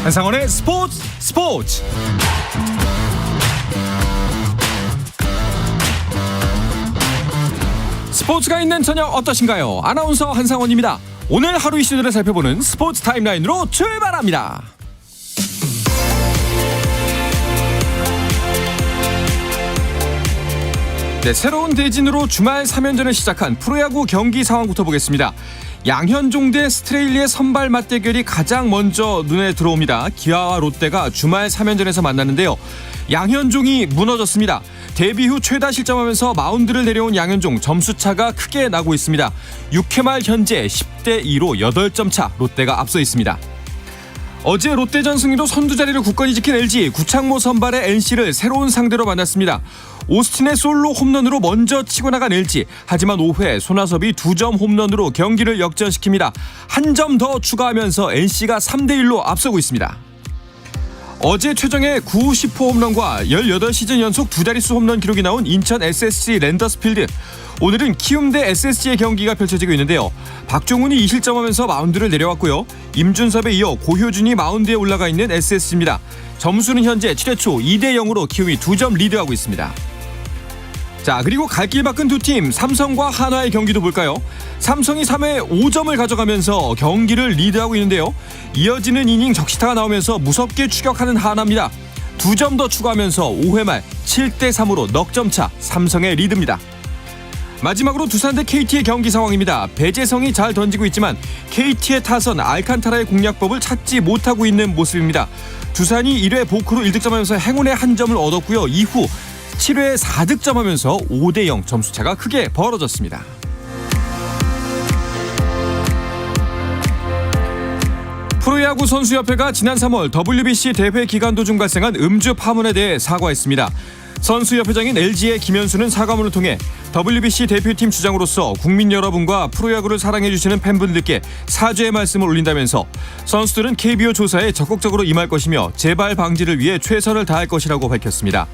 한상원의 스포츠. 스포츠가 있는 저녁 어떠신가요? 아나운서 한상원입니다. 오늘 하루 이슈들을 살펴보는 스포츠 타임라인으로 출발합니다. 네, 새로운 대진으로 주말 3연전을 시작한 프로야구 경기 상황부터 보겠습니다. 양현종 대 스트레일리의 선발 맞대결이 가장 먼저 눈에 들어옵니다. 기아와 롯데가 주말 3연전에서 만났는데요. 양현종이 무너졌습니다. 데뷔 후 최다 실점하면서 마운드를 내려온 양현종, 점수차가 크게 나고 있습니다. 6회 말 현재 10대2로 8점 차, 롯데가 앞서 있습니다. 어제 롯데전 승리로 선두 자리를 굳건히 지킨 LG, 구창모 선발의 NC를 새로운 상대로 만났습니다. 오스틴의 솔로 홈런으로 먼저 치고 나간 LG, 하지만 5회 손아섭이 2점 홈런으로 경기를 역전시킵니다. 한 점 더 추가하면서 NC가 3대1로 앞서고 있습니다. 어제 최정의 90호 홈런과 18시즌 연속 두 자릿수 홈런 기록이 나온 인천 SSG 랜더스필드. 오늘은 키움 대 SSG의 경기가 펼쳐지고 있는데요. 박종훈이 2실점하면서 마운드를 내려왔고요. 임준섭에 이어 고효준이 마운드에 올라가 있는 SSG입니다. 점수는 현재 7회 초 2대0으로 키움이 2점 리드하고 있습니다. 자, 그리고 갈 길 바꾼 두 팀 삼성과 한화의 경기도 볼까요? 삼성이 3회 5점을 가져가면서 경기를 리드하고 있는데요. 이어지는 이닝 적시타가 나오면서 무섭게 추격하는 한화입니다. 2점 더 추가하면서 5회 말 7대3으로 넉점차, 삼성의 리드입니다. 마지막으로 두산 대 KT의 경기 상황입니다. 배재성이 잘 던지고 있지만 KT의 타선 알칸타라의 공략법을 찾지 못하고 있는 모습입니다. 두산이 1회 보크로 1득점하면서 행운의 한 점을 얻었고요. 이후 7회에 4득점하면서 5대0 점수차가 크게 벌어졌습니다. 프로야구 선수협회가 지난 3월 WBC 대회 기간 도중 발생한 음주 파문에 대해 사과했습니다. 선수협회장인 LG의 김현수는 사과문을 통해 WBC 대표팀 주장으로서 국민 여러분과 프로야구를 사랑해주시는 팬분들께 사죄의 말씀을 올린다면서 선수들은 KBO 조사에 적극적으로 임할 것이며 재발 방지를 위해 최선을 다할 것이라고 밝혔습니다.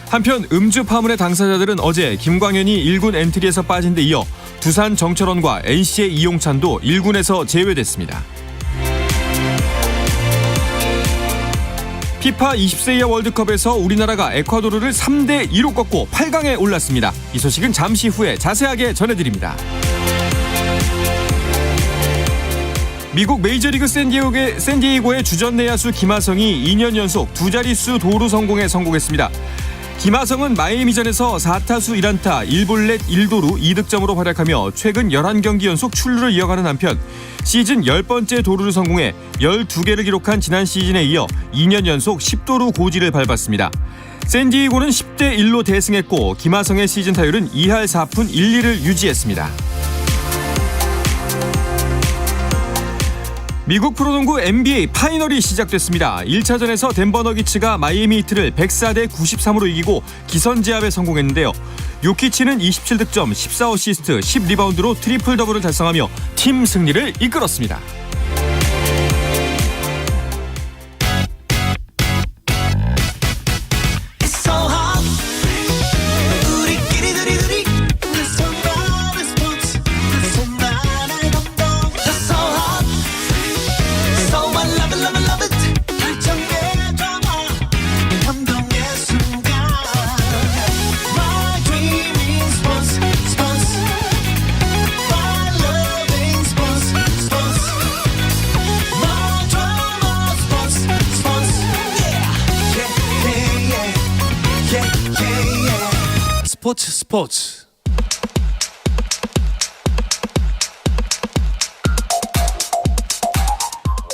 한편 음주 파문의 당사자들은 어제 김광현이 1군 엔트리에서 빠진 데 이어 두산 정철원과 NC의 이용찬도 1군에서 제외됐습니다. 피파 20세 이하 월드컵에서 우리나라가 에콰도르를 3대2로 꺾고 8강에 올랐습니다. 이 소식은 잠시 후에 자세하게 전해드립니다. 미국 메이저리그 샌디에이고의 주전 내야수 김하성이 2년 연속 두 자릿수 도루 성공에 성공했습니다. 김하성은 마이애미전에서 4타수 1안타 1볼넷 1도루 2득점으로 활약하며 최근 11경기 연속 출루를 이어가는 한편 시즌 10번째 도루를 성공해 12개를 기록한 지난 시즌에 이어 2년 연속 10도루 고지를 밟았습니다. 샌디에이고는 10대1로 대승했고 김하성의 시즌 타율은 2할 4푼 1리를 유지했습니다. 미국 프로농구 NBA 파이널이 시작됐습니다. 1차전에서 덴버 너기츠가 마이애미 히트를 104대 93으로 이기고 기선제압에 성공했는데요. 요키치는 27득점, 14어시스트, 10리바운드로 트리플 더블을 달성하며 팀 승리를 이끌었습니다. 스포츠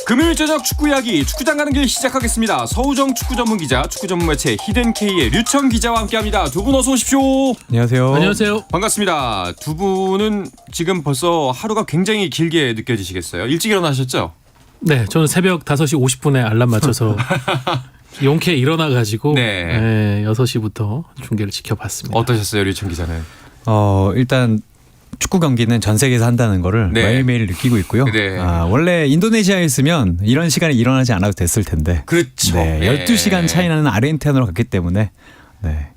금요일 저녁 축구 이야기, 축구장 가는 길 시작하겠습니다. 서우정 축구 전문 기자, 축구 전문 매체 히든K의 류청 기자와 함께합니다. 두 분 어서 오십시오. 안녕하세요. 안녕하세요. 반갑습니다. 두 분은 지금 벌써 하루가 굉장히 길게 느껴지시겠어요? 일찍 일어나셨죠? 네, 저는 새벽 5시 50분에 알람 맞춰서 용케 일어나가지고 네. 6시부터 중계를 지켜봤습니다. 어떠셨어요, 류청 기자는? 일단 축구 경기는 전 세계에서 한다는 거를 네. 매일매일 느끼고 있고요. 네. 원래 인도네시아에 있으면 이런 시간에 일어나지 않아도 됐을 텐데. 그렇죠. 네, 네. 12시간 차이 나는 아르헨티나로 갔기 때문에 네,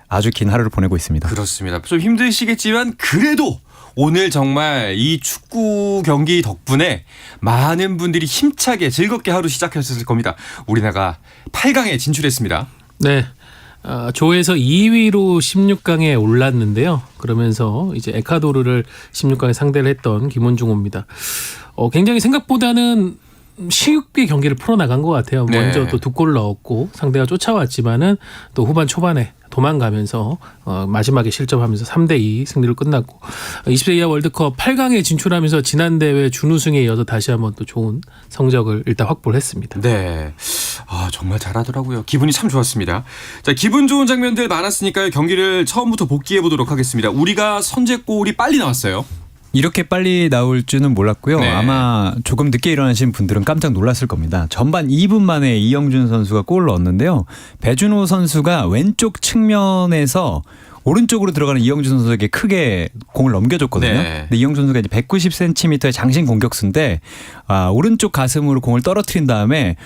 아주 긴 하루를 보내고 있습니다. 그렇습니다. 좀 힘드시겠지만 그래도 오늘 정말 이 축구 경기 덕분에 많은 분들이 힘차게 즐겁게 하루 시작하셨을 겁니다. 우리나라가 8강에 진출했습니다. 네. 조에서 2위로 16강에 올랐는데요. 그러면서 이제 에콰도르를 16강에 상대를 했던 김원중호입니다. 굉장히 생각보다는 쉽게 경기를 풀어나간 것 같아요. 네. 먼저 또 2골 넣었고 상대가 쫓아왔지만은 또 후반 초반에 도망가면서 마지막에 실점하면서 3대2 승리로 끝났고 20세 이하 월드컵 8강에 진출하면서 지난 대회 준우승에 이어서 다시 한번 또 좋은 성적을 일단 확보를 했습니다. 네. 정말 잘하더라고요. 기분이 참 좋았습니다. 자, 기분 좋은 장면들 많았으니까요. 경기를 처음부터 복귀해 보도록 하겠습니다. 우리가 선제골이 빨리 나왔어요. 이렇게 빨리 나올 줄은 몰랐고요. 네. 아마 조금 늦게 일어나신 분들은 깜짝 놀랐을 겁니다. 전반 2분 만에 이영준 선수가 골을 넣었는데요. 배준호 선수가 왼쪽 측면에서 오른쪽으로 들어가는 이영준 선수에게 크게 공을 넘겨줬거든요. 네. 근데 이영준 선수가 이제 190cm의 장신 공격수인데 오른쪽 가슴으로 공을 떨어뜨린 다음에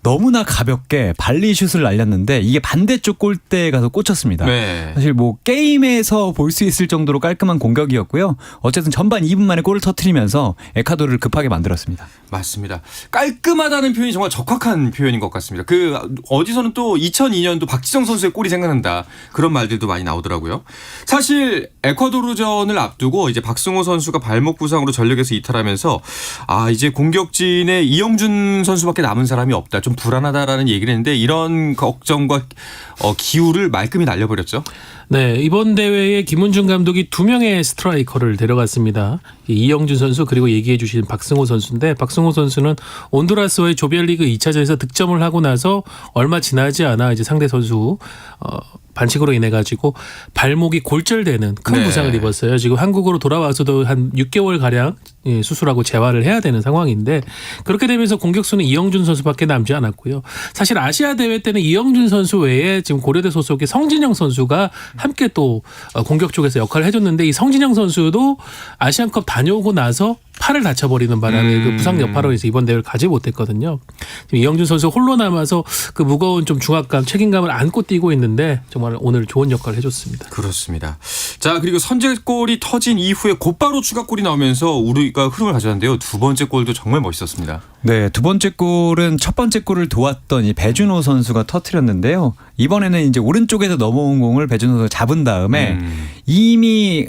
너무나 가볍게 발리슛을 날렸는데 이게 반대쪽 골대에 가서 꽂혔습니다. 네. 사실 뭐 게임에서 볼 수 있을 정도로 깔끔한 공격이었고요. 어쨌든 전반 2분 만에 골을 터뜨리면서 에콰도르를 급하게 만들었습니다. 맞습니다. 깔끔하다는 표현이 정말 적확한 표현인 것 같습니다. 어디서는 또 2002년도 박지성 선수의 골이 생각난다. 그런 말들도 많이 나오더라고요. 사실 에콰도르전을 앞두고 이제 박승호 선수가 발목 부상으로 전력에서 이탈하면서 이제 공격진에 이영준 선수밖에 남은 사람이 없다. 좀 불안하다라는 얘기를 했는데 이런 걱정과 기우를 말끔히 날려버렸죠. 네, 이번 대회에 김은중 감독이 2명의 스트라이커를 데려갔습니다. 이영준 선수 그리고 얘기해 주신 박승호 선수인데 박승호 선수는 온두라스와의 조별리그 2차전에서 득점을 하고 나서 얼마 지나지 않아 이제 상대 선수 반칙으로 인해 가지고 발목이 골절되는 큰 네. 부상을 입었어요. 지금 한국으로 돌아와서도 한 6개월 가량 수술하고 재활을 해야 되는 상황인데 그렇게 되면서 공격수는 이영준 선수밖에 남지 않았고요. 사실 아시아 대회 때는 이영준 선수 외에 지금 고려대 소속의 성진영 선수가 함께 또 공격 쪽에서 역할을 해줬는데 이 성진영 선수도 아시안컵 다녀오고 나서 팔을 다쳐버리는 바람에 그 부상 여파로 해서 이번 대회를 가지 못했거든요. 지금 이영준 선수 홀로 남아서 그 무거운 좀 중압감, 책임감을 안고 뛰고 있는데 정말 오늘 좋은 역할을 해줬습니다. 그렇습니다. 자, 그리고 선제골이 터진 이후에 곧바로 추가골이 나오면서 우리가 흐름을 가져왔는데요. 두 번째 골도 정말 멋있었습니다. 네, 두 번째 골은 첫 번째 골을 도왔던 이 배준호 선수가 터뜨렸는데요. 이번에는 이제 오른쪽에서 넘어온 공을 배준호 선수가 잡은 다음에 이미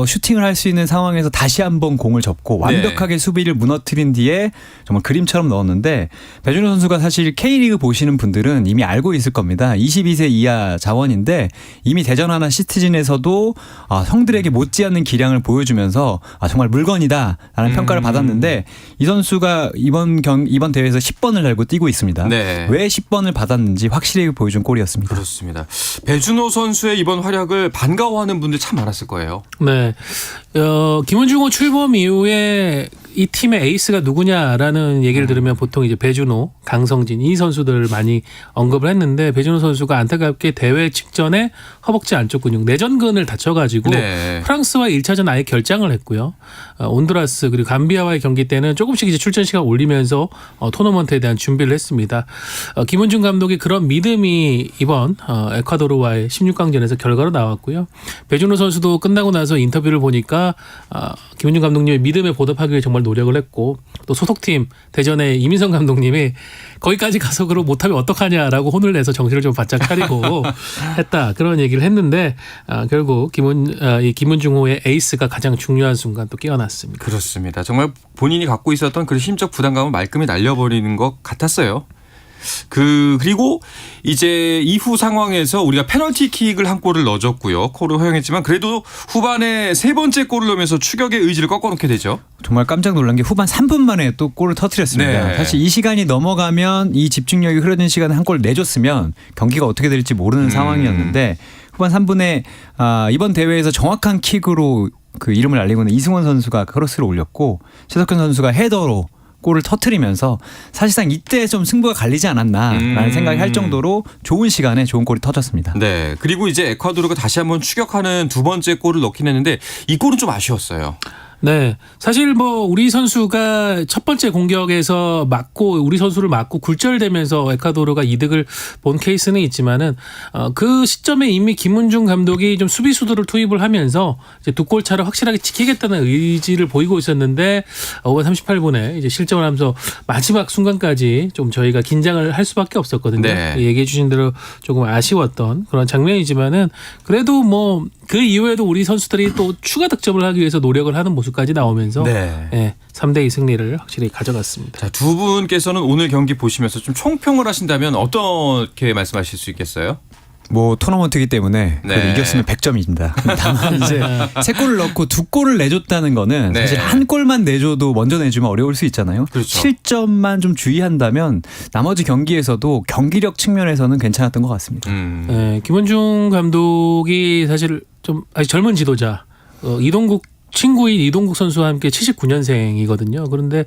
슈팅을 할 수 있는 상황에서 다시 한번 공을 접고 완벽하게 수비를 무너뜨린 뒤에 정말 그림처럼 넣었는데 배준호 선수가 사실 K리그 보시는 분들은 이미 알고 있을 겁니다. 22세 이하 자원인데 이미 대전 하나 시티즌에서도 형들에게 못지않는 기량을 보여주면서 정말 물건이다라는 평가를 받았는데 이 선수가 이번 대회에서 10번을 달고 뛰고 있습니다. 네. 왜 10번을 받았는지 확실히 보여준 골이었습니다. 그렇습니다. 배준호 선수의 이번 활약을 반가워하는 분들 참 많았을 거예요. 네. 김은중호 출범 이후에 이 팀의 에이스가 누구냐라는 얘기를 들으면 보통 이제 배준호, 강성진 이 선수들을 많이 언급을 했는데 배준호 선수가 안타깝게 대회 직전에 허벅지 안쪽 근육 내전근을 다쳐가지고 네. 프랑스와 1차전 아예 결장을 했고요. 온두라스 그리고 감비아와의 경기 때는 조금씩 이제 출전 시간 올리면서 토너먼트에 대한 준비를 했습니다. 김은중 감독이 그런 믿음이 이번 에콰도르와의 16강전에서 결과로 나왔고요. 배준호 선수도 끝나고 나서 인터뷰를 보니까 김은중 감독님의 믿음에 보답하기 위해 정말 노력을 했고 또 소속팀 대전의 이민성 감독님이 거기까지 가서 그럼 못하면 어떡하냐라고 혼을 내서 정신을 좀 바짝 차리고 했다 그런 얘기를 했는데 결국 김은중호의 에이스가 가장 중요한 순간 또 깨어났습니다. 그렇습니다. 정말 본인이 갖고 있었던 그 심적 부담감을 말끔히 날려버리는 것 같았어요. 그리고 이제 이후 상황에서 우리가 페널티킥을 한 골을 넣어줬고요. 콜을 허용했지만 그래도 후반에 세 번째 골을 넣으면서 추격의 의지를 꺾어놓게 되죠. 정말 깜짝 놀란 게 후반 3분 만에 또 골을 터뜨렸습니다. 네. 사실 이 시간이 넘어가면 이 집중력이 흐려진 시간에 한 골 내줬으면 경기가 어떻게 될지 모르는 상황이었는데 후반 3분에 이번 대회에서 정확한 킥으로 그 이름을 알리고 있는 이승원 선수가 크로스를 올렸고 최석현 선수가 헤더로 골을 터뜨리면서 사실상 이때 좀 승부가 갈리지 않았나라는 생각이 할 정도로 좋은 시간에 좋은 골이 터졌습니다. 네. 그리고 이제 에콰도르가 다시 한번 추격하는 두 번째 골을 넣긴 했는데 이 골은 좀 아쉬웠어요. 네. 사실 뭐 우리 선수가 첫 번째 공격에서 우리 선수를 맞고 굴절되면서 에콰도르가 이득을 본 케이스는 있지만은 그 시점에 이미 김은중 감독이 좀 수비수들을 투입을 하면서 이제 두 골 차를 확실하게 지키겠다는 의지를 보이고 있었는데 5분 38분에 이제 실점을 하면서 마지막 순간까지 좀 저희가 긴장을 할 수밖에 없었거든요. 네. 얘기해 주신 대로 조금 아쉬웠던 그런 장면이지만은 그래도 뭐 그 이후에도 우리 선수들이 또 추가 득점을 하기 위해서 노력을 하는 모습까지 나오면서 네. 예, 3대2 승리를 확실히 가져갔습니다. 자, 두 분께서는 오늘 경기 보시면서 좀 총평을 하신다면 어떻게 말씀하실 수 있겠어요? 뭐 토너먼트이기 때문에 그래도 네. 이겼으면 100점입니다. 다만 이제 3골을 넣고 2골을 내줬다는 거는 네. 사실 한 골만 내줘도 먼저 내주면 어려울 수 있잖아요. 그렇죠. 실점만 좀 주의한다면 나머지 경기에서도 경기력 측면에서는 괜찮았던 것 같습니다. 예, 김원중 감독이 사실 좀 아직 젊은 지도자 이동국 친구인 이동국 선수와 함께 79년생이거든요. 그런데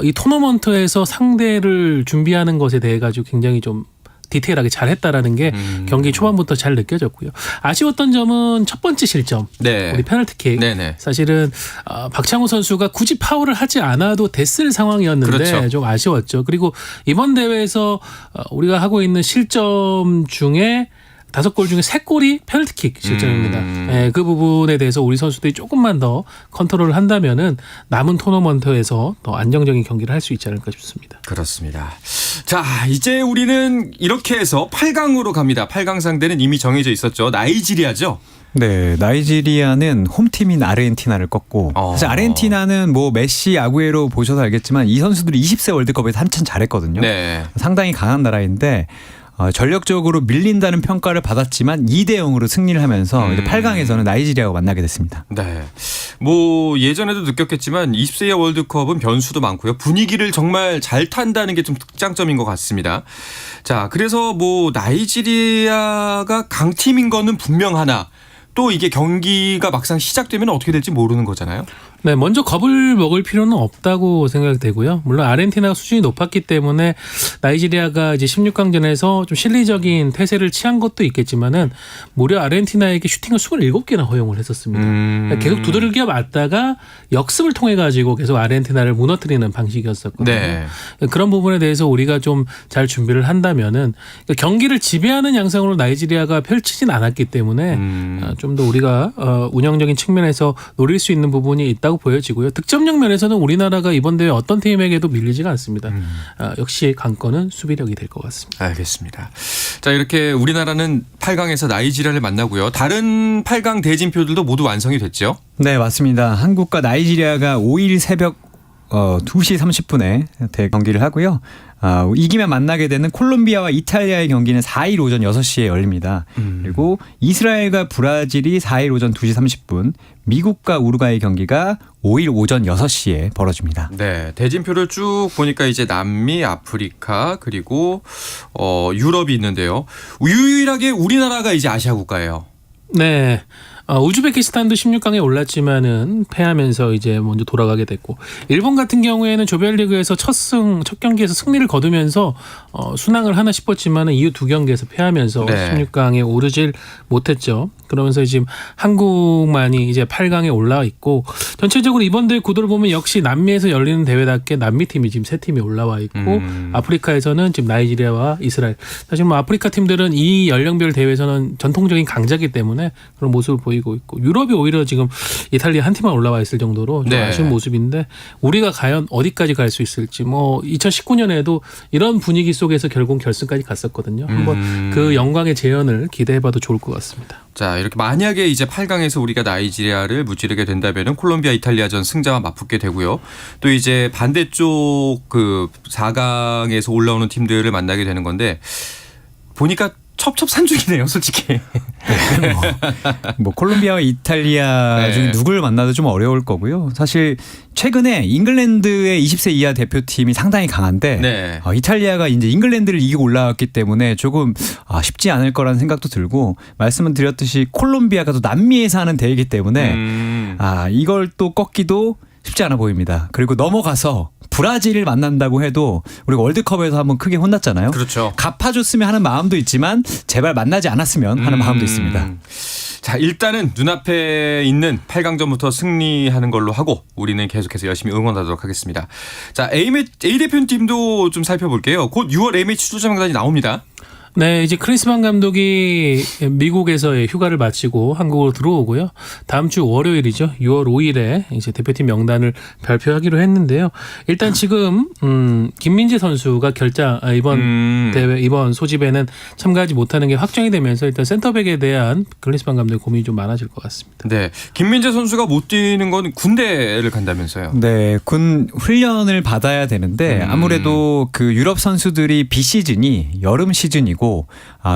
이 토너먼트에서 상대를 준비하는 것에 대해 가지고 굉장히 좀 디테일하게 잘했다라는 게 경기 초반부터 잘 느껴졌고요. 아쉬웠던 점은 첫 번째 실점, 네. 우리 페널티킥. 네네. 사실은 박창호 선수가 굳이 파울을 하지 않아도 됐을 상황이었는데 그렇죠. 좀 아쉬웠죠. 그리고 이번 대회에서 우리가 하고 있는 실점 중에 5골 중에 3골이 페널티킥 실점입니다. 예, 그 부분에 대해서 우리 선수들이 조금만 더 컨트롤을 한다면은 남은 토너먼트에서 더 안정적인 경기를 할 수 있지 않을까 싶습니다. 그렇습니다. 자, 이제 우리는 이렇게 해서 8강으로 갑니다. 8강 상대는 이미 정해져 있었죠. 나이지리아죠. 네, 나이지리아는 홈팀인 아르헨티나를 꺾고 사실 아르헨티나는 뭐 메시, 아구에로 보셔서 알겠지만 이 선수들이 20세 월드컵에서 한참 잘했거든요. 네. 상당히 강한 나라인데 전력적으로 밀린다는 평가를 받았지만 2대 0으로 승리를 하면서 이제 8강에서는 나이지리아와 만나게 됐습니다. 네. 뭐 예전에도 느꼈겠지만 20세 이하 월드컵은 변수도 많고요. 분위기를 정말 잘 탄다는 게 좀 특장점인 것 같습니다. 자, 그래서 뭐 나이지리아가 강팀인 거는 분명하나 또 이게 경기가 막상 시작되면 어떻게 될지 모르는 거잖아요. 네, 먼저 겁을 먹을 필요는 없다고 생각되고요. 물론 아르헨티나가 수준이 높았기 때문에 나이지리아가 이제 16강전에서 좀 실리적인 태세를 취한 것도 있겠지만은 무려 아르헨티나에게 슈팅을 27개나 허용을 했었습니다. 계속 두들겨 맞다가 역습을 통해 가지고 계속 아르헨티나를 무너뜨리는 방식이었었거든요. 네. 그런 부분에 대해서 우리가 좀 잘 준비를 한다면은 경기를 지배하는 양상으로 나이지리아가 펼치진 않았기 때문에 좀 더 우리가 운영적인 측면에서 노릴 수 있는 부분이 있다고 보여지고요. 득점력 면에서는 우리나라가 이번 대회 어떤 팀에게도 밀리지가 않습니다. 역시 관건은 수비력이 될 것 같습니다. 알겠습니다. 자, 이렇게 우리나라는 8강에서 나이지리아를 만나고요. 다른 8강 대진표들도 모두 완성이 됐죠? 네, 맞습니다. 한국과 나이지리아가 5일 새벽 2시 30분에 경기를 하고요. 이기면 만나게 되는 콜롬비아와 이탈리아의 경기는 4일 오전 6시에 열립니다. 그리고 이스라엘과 브라질이 4일 오전 2시 30분, 미국과 우루과이 경기가 5일 오전 6시에 벌어집니다. 네, 대진표를 쭉 보니까 이제 남미, 아프리카 그리고 유럽이 있는데요. 유일하게 우리나라가 이제 아시아 국가예요. 네. 우즈베키스탄도 16강에 올랐지만은 패하면서 이제 먼저 돌아가게 됐고, 일본 같은 경우에는 조별리그에서 첫 경기에서 승리를 거두면서 순항을 하나 싶었지만은 이후 2경기에서 패하면서 네. 16강에 오르질 못했죠. 그러면서 지금 한국만이 이제 8강에 올라와 있고, 전체적으로 이번 대회 구도를 보면 역시 남미에서 열리는 대회답게 남미 팀이 지금 3팀이 올라와 있고, 아프리카에서는 지금 나이지리아와 이스라엘. 사실 뭐 아프리카 팀들은 이 연령별 대회에서는 전통적인 강자이기 때문에 그런 모습을 보이고 있고, 유럽이 오히려 지금 이탈리아 한 팀만 올라와 있을 정도로 좀 네. 아쉬운 모습인데, 우리가 과연 어디까지 갈 수 있을지, 뭐 2019년에도 이런 분위기 속에서 결국 결승까지 갔었거든요. 한번 그 영광의 재현을 기대해봐도 좋을 것 같습니다. 자, 이렇게 만약에 이제 8강에서 우리가 나이지리아를 무찌르게 된다면은 콜롬비아, 이탈리아전 승자와 맞붙게 되고요. 또 이제 반대쪽 그 4강에서 올라오는 팀들을 만나게 되는 건데, 보니까 첩첩산중이네요, 솔직히. 뭐 콜롬비아와 이탈리아 네. 중에 누굴 만나도 좀 어려울 거고요. 사실 최근에 잉글랜드의 20세 이하 대표팀이 상당히 강한데 네. 이탈리아가 이제 잉글랜드를 이기고 올라왔기 때문에 조금 쉽지 않을 거라는 생각도 들고, 말씀은 드렸듯이 콜롬비아가 또 남미에서 하는 대회이기 때문에 이걸 또 꺾기도 쉽지 않아 보입니다. 그리고 넘어가서 브라질을 만난다고 해도 우리가 월드컵에서 한번 크게 혼났잖아요. 그렇죠. 갚아줬으면 하는 마음도 있지만 제발 만나지 않았으면 하는 마음도 있습니다. 자, 일단은 눈앞에 있는 8강전부터 승리하는 걸로 하고 우리는 계속해서 열심히 응원하도록 하겠습니다. 자, A 대표팀도 좀 살펴볼게요. 곧 6월 A매치 출전 명단이 나옵니다. 네, 이제 크리스만 감독이 미국에서의 휴가를 마치고 한국으로 들어오고요. 다음 주 월요일이죠. 6월 5일에 이제 대표팀 명단을 발표하기로 했는데요. 일단 지금 김민재 선수가 이번 대회 이번 소집에는 참가하지 못하는 게 확정이 되면서 일단 센터백에 대한 크리스만 감독의 고민이 좀 많아질 것 같습니다. 네, 김민재 선수가 못 뛰는 건 군대를 간다면서요. 네, 군 훈련을 받아야 되는데 아무래도 그 유럽 선수들이 비시즌이 여름 시즌이고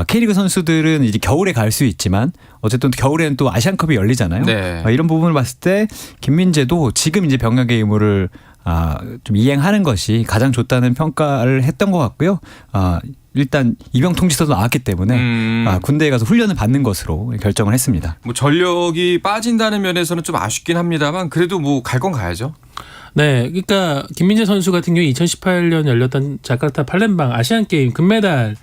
K리그 선수들은 이제 겨울에 갈 수 있지만 어쨌든 겨울에는 또 아시안컵이 열리잖아요. 네. 이런 부분을 봤을 때 김민재도 지금 이제 병역의 의무를 좀 이행하는 것이 가장 좋다는 평가를 했던 것 같고요. 일단 입영 통지서도 나왔기 때문에 군대에 가서 훈련을 받는 것으로 결정을 했습니다. 뭐 전력이 빠진다는 면에서는 좀 아쉽긴 합니다만 그래도 뭐 갈 건 가야죠. 네, 그러니까 김민재 선수 같은 경우 2018년 열렸던 자카르타 팔렘방 아시안 게임 금메달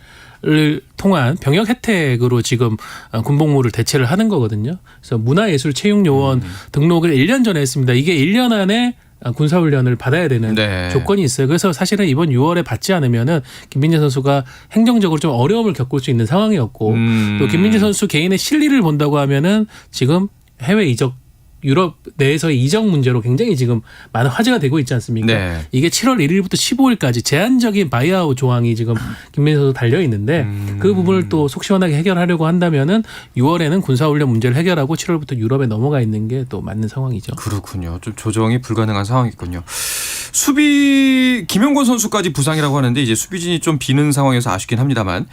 을 통한 병역 혜택으로 지금 군복무를 대체를 하는 거거든요. 그래서 문화예술체육요원 등록을 1년 전에 했습니다. 이게 1년 안에 군사훈련을 받아야 되는 네. 조건이 있어요. 그래서 사실은 이번 6월에 받지 않으면은 김민재 선수가 행정적으로 좀 어려움을 겪을 수 있는 상황이었고 또 김민재 선수 개인의 실리를 본다고 하면은 지금 해외 이적 유럽 내에서의 이적 문제로 굉장히 지금 많은 화제가 되고 있지 않습니까? 네. 이게 7월 1일부터 15일까지 제한적인 바이아웃 조항이 지금 김민재 선수 달려 있는데 그 부분을 또 속 시원하게 해결하려고 한다면은 6월에는 군사훈련 문제를 해결하고 7월부터 유럽에 넘어가 있는 게 또 맞는 상황이죠. 그렇군요. 좀 조정이 불가능한 상황이군요. 수비 김영권 선수까지 부상이라고 하는데 이제 수비진이 좀 비는 상황에서 아쉽긴 합니다만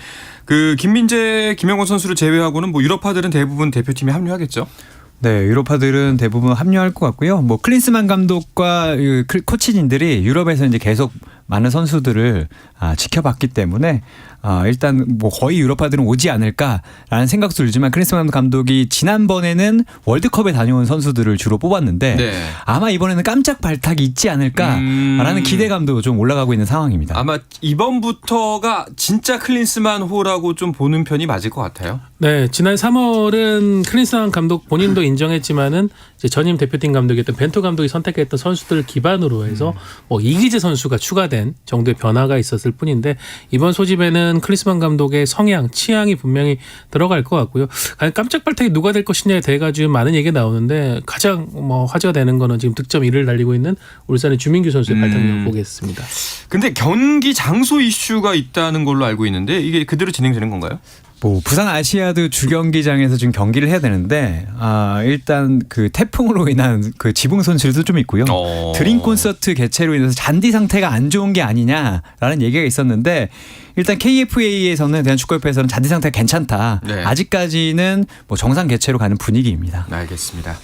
그 김민재, 김영권 선수를 제외하고는 뭐 유럽파들은 대부분 대표팀에 합류하겠죠. 네, 유로파들은 대부분 합류할 것 같고요. 뭐 클린스만 감독과 코치진들이 유럽에서 이제 계속 많은 선수들을 지켜봤기 때문에 일단 뭐 거의 유로파들은 오지 않을까라는 생각도 들지만 클린스만 감독이 지난번에는 월드컵에 다녀온 선수들을 주로 뽑았는데 네. 아마 이번에는 깜짝 발탁이 있지 않을까라는 기대감도 좀 올라가고 있는 상황입니다. 아마 이번부터가 진짜 클린스만 호라고 좀 보는 편이 맞을 것 같아요. 네, 지난 3월은 클린스만 감독 본인도 인정했지만은 이제 전임 대표팀 감독이었던 벤토 감독이 선택했던 선수들을 기반으로 해서 뭐 이기재 선수가 추가된 정도의 변화가 있었을 뿐인데 이번 소집에는 클린스만 감독의 성향, 취향이 분명히 들어갈 것 같고요. 과연 깜짝 발탁이 누가 될 것이냐에 대해 가지고 많은 얘기가 나오는데 가장 뭐 화제가 되는 거는 지금 득점 1위를 달리고 있는 울산의 주민규 선수의 발탁을 보겠습니다. 근데 경기 장소 이슈가 있다는 걸로 알고 있는데 이게 그대로 진행되는 건가요? 뭐 부산 아시아드 주경기장에서 지금 경기를 해야 되는데 일단 그 태풍으로 인한 그 지붕 손실도 좀 있고요. 드림 콘서트 개최로 인해서 잔디 상태가 안 좋은 게 아니냐라는 얘기가 있었는데 일단 KFA에서는 대한축구협회에서는 잔디 상태가 괜찮다. 네. 아직까지는 뭐 정상 개최로 가는 분위기입니다. 알겠습니다.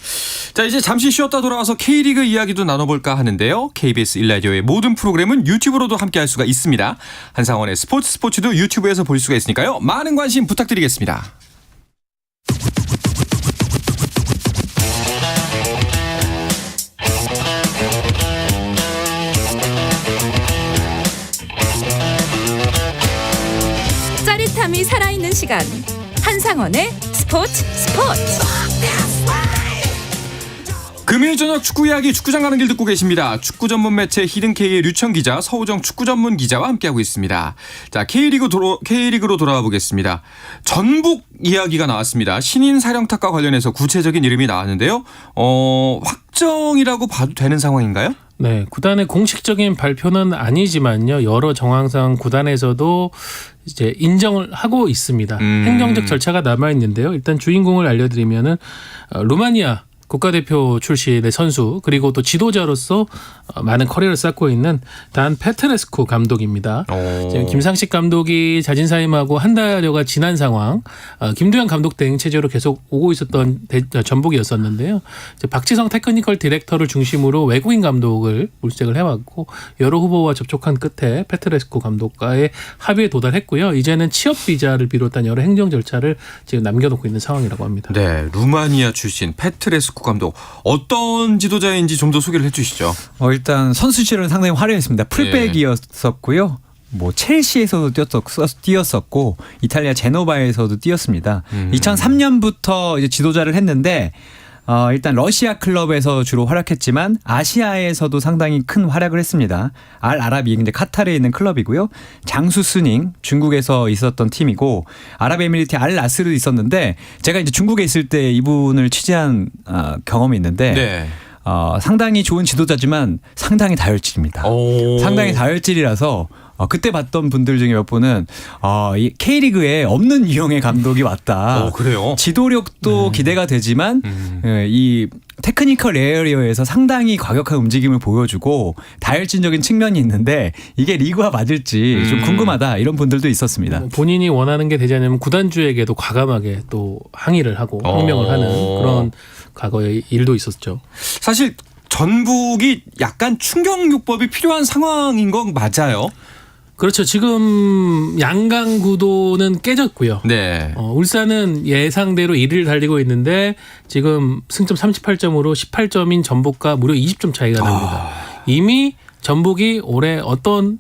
자, 이제 잠시 쉬었다 돌아와서 K리그 이야기도 나눠볼까 하는데요. KBS 1라디오의 모든 프로그램은 유튜브로도 함께할 수가 있습니다. 한상원의 스포츠도 유튜브에서 볼 수가 있으니까요. 많은 관심 부탁드리겠습니다. 짜릿함이 살아있는 시간 한상원의 스포츠 금요일 저녁 축구 이야기 축구장 가는 길 듣고 계십니다. 축구 전문 매체 히든K의 류청 기자, 서우정 축구 전문 기자와 함께하고 있습니다. 자, K리그로 돌아와 보겠습니다. 전북 이야기가 나왔습니다. 신인 사령탑과 관련해서 구체적인 이름이 나왔는데요. 확정이라고 봐도 되는 상황인가요? 네, 구단의 공식적인 발표는 아니지만요. 여러 정황상 구단에서도 이제 인정을 하고 있습니다. 행정적 절차가 남아 있는데요. 일단 주인공을 알려드리면은 루마니아 국가대표 출신의 선수 그리고 또 지도자로서 많은 커리어를 쌓고 있는 단 페트레스쿠 감독입니다. 지금 김상식 감독이 자진사임하고 한 달여가 지난 상황, 김두현 감독 대행 체제로 계속 오고 있었던 전북이었었는데요. 이제 박지성 테크니컬 디렉터를 중심으로 외국인 감독을 물색을 해왔고 여러 후보와 접촉한 끝에 페트레스쿠 감독과의 합의에 도달했고요. 이제는 취업 비자를 비롯한 여러 행정 절차를 지금 남겨놓고 있는 상황이라고 합니다. 네, 루마니아 출신 페트레스쿠 감독 어떤 지도자인지 좀 더 소개를 해주시죠. 일단 선수 시절은 상당히 화려했습니다. 풀백이었었고요. 뭐 첼시에서도 뛰었었고 이탈리아 제노바에서도 뛰었습니다. 2003년부터 이제 지도자를 했는데 일단 러시아 클럽에서 주로 활약했지만 아시아에서도 상당히 큰 활약을 했습니다. 알 아라비 근데 카타르에 있는 클럽이고요. 장수 스닝 중국에서 있었던 팀이고 아랍에미리트 알 나스르도 있었는데 제가 이제 중국에 있을 때 이분을 취재한 경험이 있는데 네. 상당히 좋은 지도자지만 상당히 다혈질입니다. 상당히 다혈질이라서 그때 봤던 분들 중에 몇 분은 이 K리그에 없는 유형의 감독이 왔다. 그래요? 지도력도 기대가 되지만 이 테크니컬 에어리어에서 상당히 과격한 움직임을 보여주고 다혈질적인 측면이 있는데 이게 리그와 맞을지 좀 궁금하다 이런 분들도 있었습니다. 본인이 원하는 게 되지 않으면 구단주에게도 과감하게 또 항의를 하고 항명을 하는 그런 과거의 일도 있었죠. 사실 전북이 약간 충격요법이 필요한 상황인 건 맞아요. 그렇죠. 지금 양강 구도는 깨졌고요. 네. 울산은 예상대로 1위를 달리고 있는데 지금 승점 38점으로 18점인 전북과 무려 20점 차이가 납니다. 이미 전북이 올해 어떤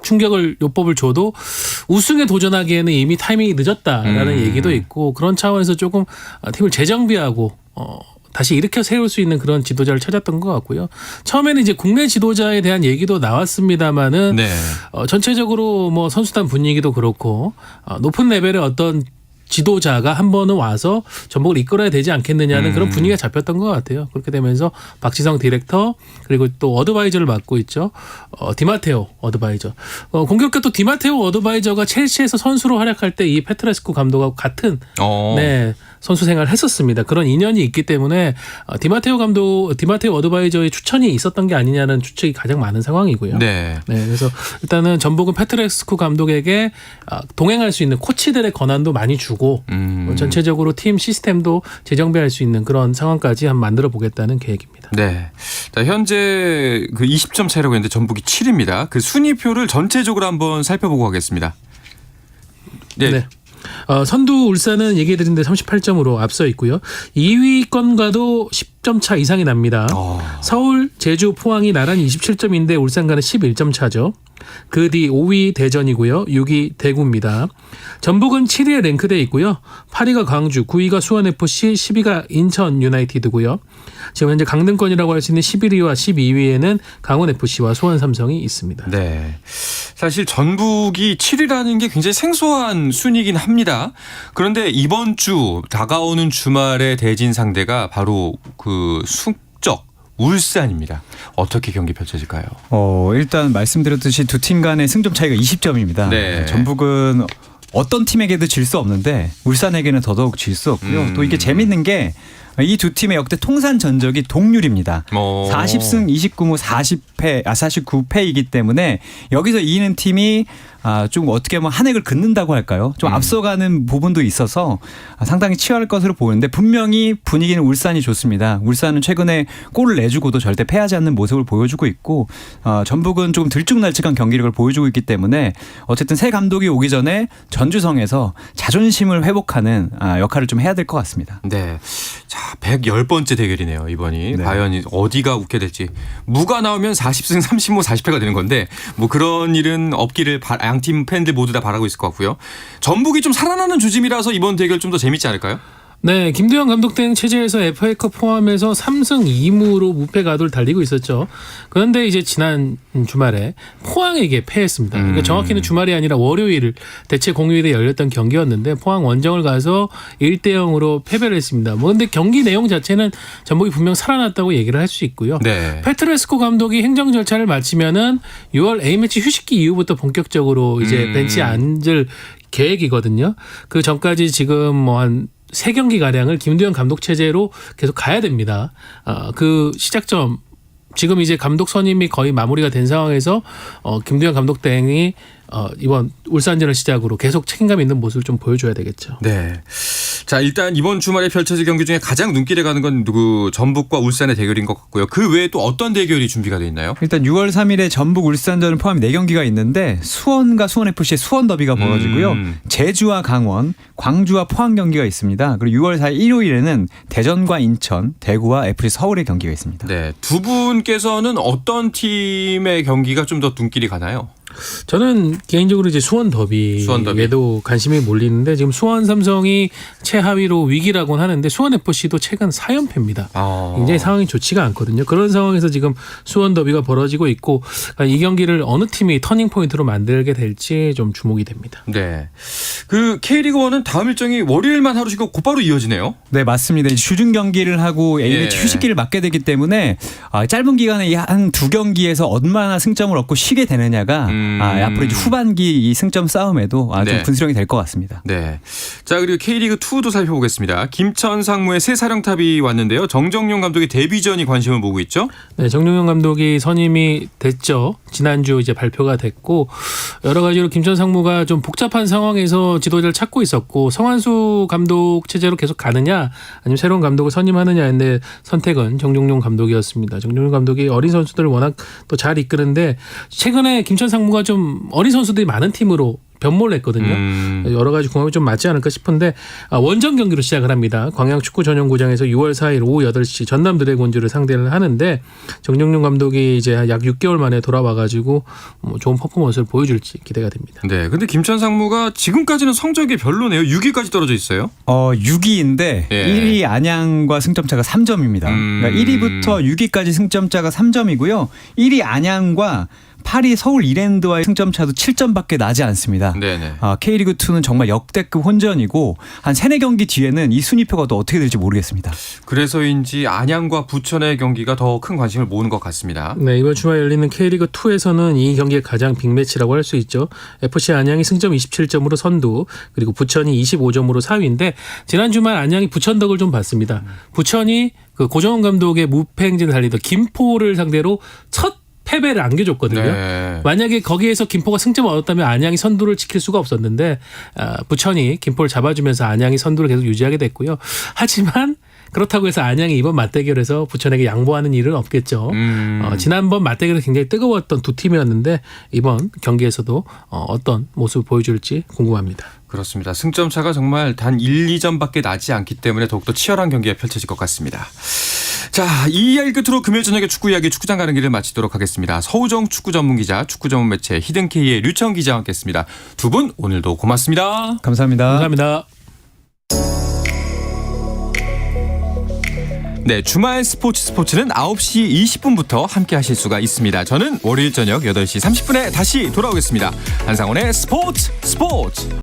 충격을 요법을 줘도 우승에 도전하기에는 이미 타이밍이 늦었다라는 얘기도 있고 그런 차원에서 조금 팀을 재정비하고 다시 일으켜 세울 수 있는 그런 지도자를 찾았던 것 같고요. 처음에는 이제 국내 지도자에 대한 얘기도 나왔습니다만은 네. 전체적으로 뭐 선수단 분위기도 그렇고 높은 레벨의 어떤 지도자가 한 번은 와서 전북을 이끌어야 되지 않겠느냐는 그런 분위기가 잡혔던 것 같아요. 그렇게 되면서 박지성 디렉터 그리고 또 어드바이저를 맡고 있죠. 디마테오 어드바이저. 공교롭게 또 디마테오 어드바이저가 첼시에서 선수로 활약할 때 이 페트레스코 감독하고 같은 네, 선수 생활을 했었습니다. 그런 인연이 있기 때문에 디마테오 어드바이저의 추천이 있었던 게 아니냐는 추측이 가장 많은 상황이고요. 네. 네, 그래서 일단은 전북은 페트레스코 감독에게 동행할 수 있는 코치들의 권한도 많이 주고 전체적으로 팀 시스템도 재정비할 수 있는 그런 상황까지 한번 만들어 보겠다는 계획입니다. 네. 자, 현재 그 20점 차이라고 했는데 전북이 7위입니다. 그 순위표를 전체적으로 한번 살펴보고 가겠습니다. 네. 선두 울산은 얘기해드린 데 38점으로 앞서 있고요. 2위권과도 10점 차 이상이 납니다. 서울, 제주, 포항이 나란히 27점인데 울산과는 11점 차죠. 그 뒤 5위 대전이고요. 6위 대구입니다. 전북은 7위에 랭크돼 있고요. 8위가 광주, 9위가 수원FC, 10위가 인천 유나이티드고요. 지금 현재 강등권이라고 할 수 있는 11위와 12위에는 강원FC와 수원삼성이 있습니다. 네. 사실 전북이 7위라는 게 굉장히 생소한 순위긴 합니다. 그런데 이번 주 다가오는 주말의 대진 상대가 바로 그 숙적 울산입니다. 어떻게 경기 펼쳐질까요? 일단 말씀드렸듯이 두 팀 간의 승점 차이가 20점입니다. 네. 전북은 어떤 팀에게도 질 수 없는데 울산에게는 더더욱 질 수 없고요. 또 이게 재밌는 게 이 두 팀의 역대 통산 전적이 동률입니다. 40승 29무 49패이기 때문에 여기서 이기는 팀이 좀 어떻게 보면 한 획을 긋는다고 할까요? 좀 앞서가는 부분도 있어서 상당히 치열할 것으로 보이는데 분명히 분위기는 울산이 좋습니다. 울산은 최근에 골을 내주고도 절대 패하지 않는 모습을 보여주고 있고 전북은 조금 들쭉날쭉한 경기력을 보여주고 있기 때문에 어쨌든 새 감독이 오기 전에 전주성에서 자존심을 회복하는 역할을 좀 해야 될 것 같습니다. 네. 자, 110번째 대결이네요, 이번이. 네. 과연 어디가 웃게 될지. 무가 나오면 40승 30무 40패가 되는 건데 뭐 그런 일은 없기를 양팀 팬들 모두 다 바라고 있을 것 같고요. 전북이 좀 살아나는 조짐이라서 이번 대결 좀 더 재밌지 않을까요? 네, 김두현 감독 등 체제에서 FA컵 포함해서 3승 2무로 무패 가도를 달리고 있었죠. 그런데 이제 지난 주말에 포항에게 패했습니다. 그러니까 정확히는 주말이 아니라 월요일 대체 공휴일에 열렸던 경기였는데 포항 원정을 가서 1대0으로 패배를 했습니다. 근데 경기 내용 자체는 전북이 분명 살아났다고 얘기를 할 수 있고요. 네. 페트레스코 감독이 행정 절차를 마치면은 6월 A매치 휴식기 이후부터 본격적으로 이제 벤치에 앉을 계획이거든요. 그 전까지 지금 한 3경기 가량을 김두현 감독 체제로 계속 가야 됩니다. 그 시작점 지금 이제 감독 선임이 거의 마무리가 된 상황에서 김두현 감독 대행이 이번 울산전을 시작으로 계속 책임감 있는 모습을 좀 보여줘야 되겠죠. 네. 자, 일단 이번 주말에 펼쳐질 경기 중에 가장 눈길에 가는 건 전북과 울산의 대결인 것 같고요. 그 외에 또 어떤 대결이 준비가 돼 있나요? 일단 6월 3일에 전북 울산전을 포함 4경기가 있는데 수원과 수원FC의 수원 더비가 벌어지고요. 제주와 강원, 광주와 포항 경기가 있습니다. 그리고 6월 4일 일요일에는 대전과 인천, 대구와 FC 서울의 경기가 있습니다. 네. 두 분께서는 어떤 팀의 경기가 좀 더 눈길이 가나요? 저는 개인적으로 이제 수원 더비에도 관심이 몰리는데 지금 수원 삼성이 최하위로 위기라고는 하는데 수원 FC도 최근 4연패입니다. 굉장히 상황이 좋지가 않거든요. 그런 상황에서 지금 수원 더비가 벌어지고 있고 이 경기를 어느 팀이 터닝 포인트로 만들게 될지 좀 주목이 됩니다. 네. 그 K리그1은 다음 일정이 월요일만 하루 쉬고 곧바로 이어지네요. 네, 맞습니다. 이제 주중 경기를 하고 A매치 휴식기를 맞게 되기 때문에 짧은 기간에 한 두 경기에서 얼마나 승점을 얻고 쉬게 되느냐가 앞으로 이제 후반기 이 승점 싸움에도 좀 분수령이 될 것 같습니다. 네. 자, 그리고 K리그2도 살펴보겠습니다. 김천 상무의 새 사령탑이 왔는데요. 정정용 감독의 데뷔전이 관심을 모으고 있죠. 네, 정정용 감독이 선임이 됐죠. 지난주 이제 발표가 됐고 여러 가지로 김천 상무가 좀 복잡한 상황에서 지도자를 찾고 있었고 성환수 감독 체제로 계속 가느냐 아니면 새로운 감독을 선임하느냐인데 선택은 정정용 감독이었습니다. 정정용 감독이 어린 선수들을 워낙 또 잘 이끄는데 최근에 김천 상무가 좀 어린 선수들이 많은 팀으로 변모를 했거든요. 여러 가지 궁합이 좀 맞지 않을까 싶은데 원정 경기로 시작을 합니다. 광양축구전용구장에서 6월 4일 오후 8시 전남 드래곤즈를 상대를 하는데 정정용 감독이 이제 약 6개월 만에 돌아와가지고 좋은 퍼포먼스를 보여줄지 기대가 됩니다. 네, 근데 김천 상무가 지금까지는 성적이 별로네요. 6위까지 떨어져 있어요. 6위인데 1위 안양과 승점차가 3점입니다. 그러니까 1위부터 6위까지 승점차가 3점이고요. 1위 안양과 8위 서울 이랜드와의 승점차도 7점밖에 나지 않습니다. 네네. K리그2는 정말 역대급 혼전이고 한 3-4경기 뒤에는 이 순위표가 또 어떻게 될지 모르겠습니다. 그래서인지 안양과 부천의 경기가 더 큰 관심을 모으는 것 같습니다. 네, 이번 주말 열리는 K리그2에서는 이 경기가 가장 빅매치라고 할 수 있죠. FC 안양이 승점 27점으로 선두 그리고 부천이 25점으로 4위인데 지난 주말 안양이 부천 덕을 좀 봤습니다. 부천이 그 고정원 감독의 무패 행진을 달리던 김포를 상대로 첫 패배를 안겨줬거든요. 네. 만약에 거기에서 김포가 승점을 얻었다면 안양이 선두를 지킬 수가 없었는데 부천이 김포를 잡아주면서 안양이 선두를 계속 유지하게 됐고요. 하지만 그렇다고 해서 안양이 이번 맞대결에서 부천에게 양보하는 일은 없겠죠. 지난번 맞대결에서 굉장히 뜨거웠던 두 팀이었는데 이번 경기에서도 어떤 모습을 보여줄지 궁금합니다. 그렇습니다. 승점 차가 정말 단 1-2점밖에 나지 않기 때문에 더욱더 치열한 경기가 펼쳐질 것 같습니다. 자, 이 이야기 끝으로 금요일 저녁에 축구 이야기 축구장 가는 길을 마치도록 하겠습니다. 서우정 축구 전문 기자, 축구 전문 매체 히든K의 류청 기자와 함께했습니다. 두 분 오늘도 고맙습니다. 감사합니다. 감사합니다. 네, 주말 스포츠는 9시 20분부터 함께 하실 수가 있습니다. 저는 월요일 저녁 8시 30분에 다시 돌아오겠습니다. 한상원의 스포츠!